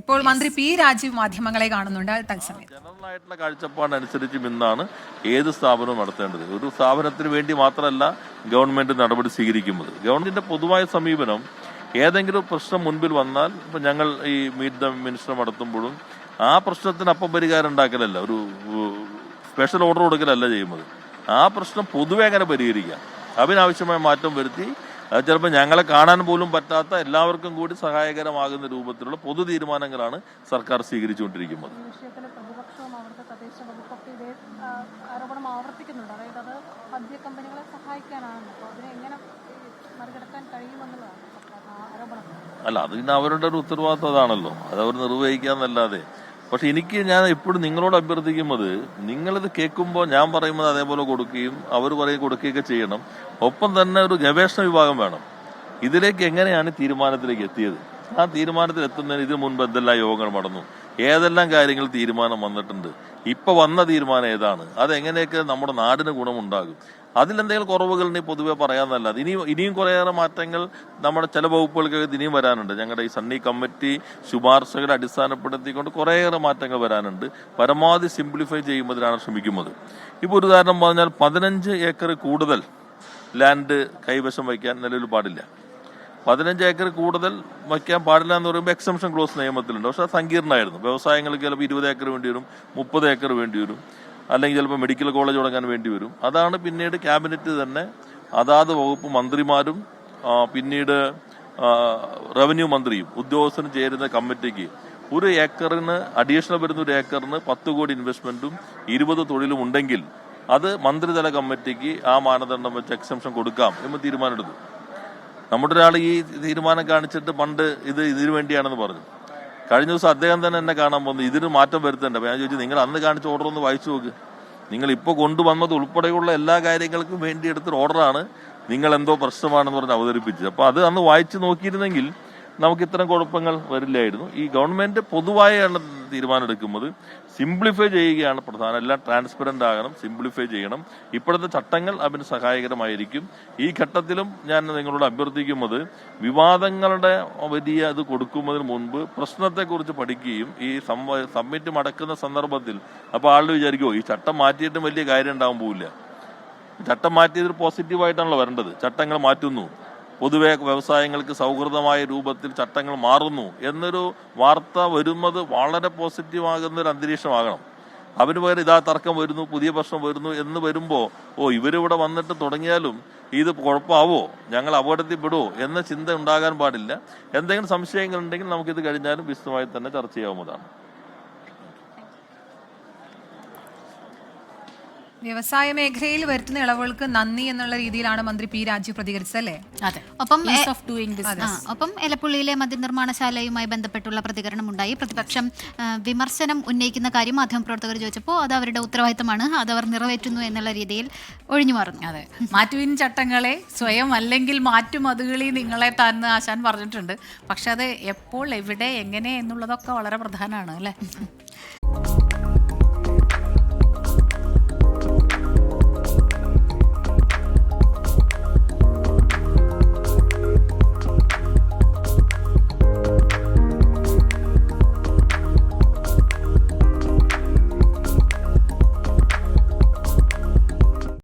ഇപ്പോൾ മന്ത്രി പി രാജീവ് മാധ്യമങ്ങളെ കാണുന്നുണ്ട് തത്സമയം. ജനറൽ ആയിട്ടുള്ള കാഴ്ചപ്പാടനുസരിച്ചും ഇന്നാണ് ഏത് സ്ഥാപനവും നടത്തേണ്ടത്. ഒരു സ്ഥാപനത്തിന് വേണ്ടി മാത്രമല്ല ഗവൺമെന്റ് നടപടി സ്വീകരിക്കുന്നത്. ഗവൺമെന്റിന്റെ പൊതുവായ സമീപനം ഏതെങ്കിലും പ്രശ്നം മുൻപിൽ വന്നാൽ ഇപ്പം ഞങ്ങൾ ഈ മീറ്റ് ദ മിനിസ്റ്റർ നടത്തുമ്പോഴും ആ പ്രശ്നത്തിന് അപ്പം പരിഹാരം ഉണ്ടാക്കലല്ല, ഒരു സ്പെഷ്യൽ ഓർഡർ കൊടുക്കലല്ല ചെയ്യുന്നത്. ആ പ്രശ്നം പൊതുവെ അങ്ങനെ പരിഹരിക്കാം, അതിനാവശ്യമായ മാറ്റം വരുത്തി അത് ചിലപ്പോൾ ഞങ്ങളെ കാണാൻ പോലും പറ്റാത്ത എല്ലാവർക്കും കൂടി സഹായകരമാകുന്ന രൂപത്തിലുള്ള പൊതു തീരുമാനങ്ങളാണ് സർക്കാർ സ്വീകരിച്ചുകൊണ്ടിരിക്കുന്നത്. അല്ല, അത് പിന്നെ അവരുടെ ഒരു ഉത്തരവാദിത്വം അതാണല്ലോ, അത് അവർ നിർവഹിക്കാന്നല്ലാതെ. പക്ഷെ ഞാൻ എപ്പോഴും നിങ്ങളോട് അഭ്യർത്ഥിക്കുന്നത്, നിങ്ങളിത് കേൾക്കുമ്പോൾ ഞാൻ പറയുന്നത് അതേപോലെ കൊടുക്കുകയും അവർ പറയും കൊടുക്കുകയൊക്കെ ചെയ്യണം. ഒപ്പം തന്നെ ഒരു ഗവേഷണ വിഭാഗം വേണം. ഇതിലേക്ക് എങ്ങനെയാണ് തീരുമാനത്തിലേക്ക് എത്തിയത്, ആ തീരുമാനത്തിൽ എത്തുന്നതിന് ഇതിനു മുൻപ് എന്തെല്ലാം യോഗങ്ങൾ നടന്നു, ഏതെല്ലാം കാര്യങ്ങൾ തീരുമാനം വന്നിട്ടുണ്ട്, ഇപ്പൊ വന്ന തീരുമാനം ഏതാണ്, അതെങ്ങനെയൊക്കെ നമ്മുടെ നാടിന് ഗുണമുണ്ടാകും, അതിലെന്തെങ്കിലും കുറവുകൾ പൊതുവെ പറയാന്നല്ലാതെ ഇനിയും കുറേയേറെ മാറ്റങ്ങൾ നമ്മുടെ ചില വകുപ്പുകൾക്ക് ഇനിയും വരാനുണ്ട്. ഞങ്ങളുടെ ഈ സണ്ണി കമ്മിറ്റി ശുപാർശകളെ അടിസ്ഥാനപ്പെടുത്തിക്കൊണ്ട് കുറേയേറെ മാറ്റങ്ങൾ വരാനുണ്ട്. പരമാവധി സിംപ്ലിഫൈ ചെയ്യുന്നതിനാണ് ശ്രമിക്കുന്നത്. ഇപ്പോൾ ഒരു ഉദാഹരണം പറഞ്ഞാൽ 15 ഏക്കർ കൂടുതൽ ലാൻഡ് കൈവശം വയ്ക്കാൻ നിലവിൽ പാടില്ല. 15 ഏക്കർ കൂടുതൽ വയ്ക്കാൻ പാടില്ല എന്ന് പറയുമ്പോൾ എക്സംഷൻ ക്ലോസ് നിയമത്തിലുണ്ട്. പക്ഷെ അത് സങ്കീർണ്ണമായിരുന്നു. വ്യവസായങ്ങൾക്ക് ചിലപ്പോൾ 20 ഏക്കർ വേണ്ടി വരും, 30 ഏക്കർ വേണ്ടി വരും, അല്ലെങ്കിൽ ചിലപ്പോൾ മെഡിക്കൽ കോളേജ് തുടങ്ങാൻ വേണ്ടി വരും. അതാണ് പിന്നീട് ക്യാബിനറ്റ് തന്നെ അതാത് വകുപ്പ് മന്ത്രിമാരും പിന്നീട് റവന്യൂ മന്ത്രിയും ഉദ്യോഗസ്ഥനും ചേരുന്ന കമ്മിറ്റിക്ക് ഒരു ഏക്കറിന് അഡീഷണൽ വരുന്ന ഒരു ഏക്കറിന് 10 കോടി ഇൻവെസ്റ്റ്മെന്റും 20 തൊഴിലും ഉണ്ടെങ്കിൽ അത് മന്ത്രിതല കമ്മിറ്റിക്ക് ആ മാനദണ്ഡം വെച്ച് എക്സംഷൻ കൊടുക്കാം എന്ന് തീരുമാനമെടുത്തു. നമ്മുടെ ഒരാൾ ഈ തീരുമാനം കാണിച്ചിട്ട് പണ്ട് ഇതിനു വേണ്ടിയാണെന്ന് പറഞ്ഞു. കഴിഞ്ഞ ദിവസം അദ്ദേഹം തന്നെ എന്നെ കാണാൻ പോകുന്നു, ഇതിന് മാറ്റം വരുത്തണ്ട. ഞാൻ ചോദിച്ചു, നിങ്ങൾ അന്ന് കാണിച്ച ഓർഡർ ഒന്ന് വായിച്ചു നോക്ക്. നിങ്ങൾ ഇപ്പോൾ കൊണ്ടുവന്നത് ഉൾപ്പെടെയുള്ള എല്ലാ കാര്യങ്ങൾക്കും വേണ്ടി എടുത്തൊരു ഓർഡറാണ് നിങ്ങൾ എന്തോ പ്രശ്നമാണെന്ന് പറഞ്ഞ് അവതരിപ്പിച്ചത്. അപ്പോൾ അത് അന്ന് വായിച്ചു നോക്കിയിരുന്നെങ്കിൽ നമുക്ക് ഇത്തരം കുഴപ്പങ്ങൾ വരില്ലായിരുന്നു. ഈ ഗവൺമെന്റ് പൊതുവായാണ് തീരുമാനം എടുക്കുന്നത്. സിംപ്ലിഫൈ ചെയ്യുകയാണ് പ്രധാനം. എല്ലാം ട്രാൻസ്പെറന്റ് ആകണം, സിംപ്ലിഫൈ ചെയ്യണം. ഇപ്പോഴത്തെ ചട്ടങ്ങൾ അതിന് സഹായകരമായിരിക്കും. ഈ ഘട്ടത്തിലും ഞാൻ നിങ്ങളോട് അഭ്യർത്ഥിക്കുന്നത്, വിവാദങ്ങളുടെ വലിയ ഇത് കൊടുക്കുന്നതിന് മുൻപ് പ്രശ്നത്തെക്കുറിച്ച് പഠിക്കുകയും ഈ സബ്മിറ്റ് മടക്കുന്ന സന്ദർഭത്തിൽ അപ്പോൾ ആളുകൾ വിചാരിക്കുമോ ഈ ചട്ടം മാറ്റിയിട്ടും വലിയ കാര്യം ഉണ്ടാകാൻ പോവില്ല. ചട്ടം മാറ്റിയതൊരു പോസിറ്റീവായിട്ടാണല്ലോ വരേണ്ടത്. ചട്ടങ്ങൾ മാറ്റുന്നു, പൊതുവെ വ്യവസായങ്ങൾക്ക് സൗഹൃദമായ രൂപത്തിൽ ചട്ടങ്ങൾ മാറുന്നു എന്നൊരു വാർത്ത വരുന്നത് വളരെ പോസിറ്റീവാകുന്ന ഒരു അന്തരീക്ഷമാകണം. അതിന് പകരം ഇതാ തർക്കം വരുന്നു, പുതിയ പ്രശ്നം വരുന്നു എന്ന് വരുമ്പോൾ ഇവരിവിടെ വന്നിട്ട് തുടങ്ങിയാലും ഇത് കുഴപ്പമാവോ, ഞങ്ങൾ അപകടത്തിൽപ്പെടുമോ എന്ന ചിന്ത ഉണ്ടാകാൻ പാടില്ല. എന്തെങ്കിലും സംശയങ്ങൾ ഉണ്ടെങ്കിൽ നമുക്കിത് കഴിഞ്ഞാലും വിശദമായി തന്നെ ചർച്ച ചെയ്യാവുന്നതാണ്. വ്യവസായ മേഖലയിൽ വരുത്തുന്ന ഇളവുകൾക്ക് നന്ദി എന്നുള്ള രീതിയിലാണ് മന്ത്രി പി രാജീവ് പ്രതികരിച്ചത്, അല്ലേ? അതെ. ഒപ്പം എലപ്പുള്ളിയിലെ മദ്യനിർമ്മാണശാലയുമായി ബന്ധപ്പെട്ടുള്ള പ്രതികരണം ഉണ്ടായി. പ്രതിപക്ഷം വിമർശനം ഉന്നയിക്കുന്ന കാര്യം മാധ്യമപ്രവർത്തകർ ചോദിച്ചപ്പോൾ അത് അവരുടെ ഉത്തരവാദിത്തമാണ്, അത് അവർ നിറവേറ്റുന്നു എന്നുള്ള രീതിയിൽ ഒഴിഞ്ഞു മാറുന്നു. അതെ, മാറ്റുവിൻ ചട്ടങ്ങളെ സ്വയം അല്ലെങ്കിൽ മാറ്റും അതുകളി നിങ്ങളെ താന്ന് ആശാൻ പറഞ്ഞിട്ടുണ്ട്. പക്ഷെ അത് എപ്പോൾ, എവിടെ, എങ്ങനെ എന്നുള്ളതൊക്കെ വളരെ പ്രധാനമാണ്, അല്ലേ?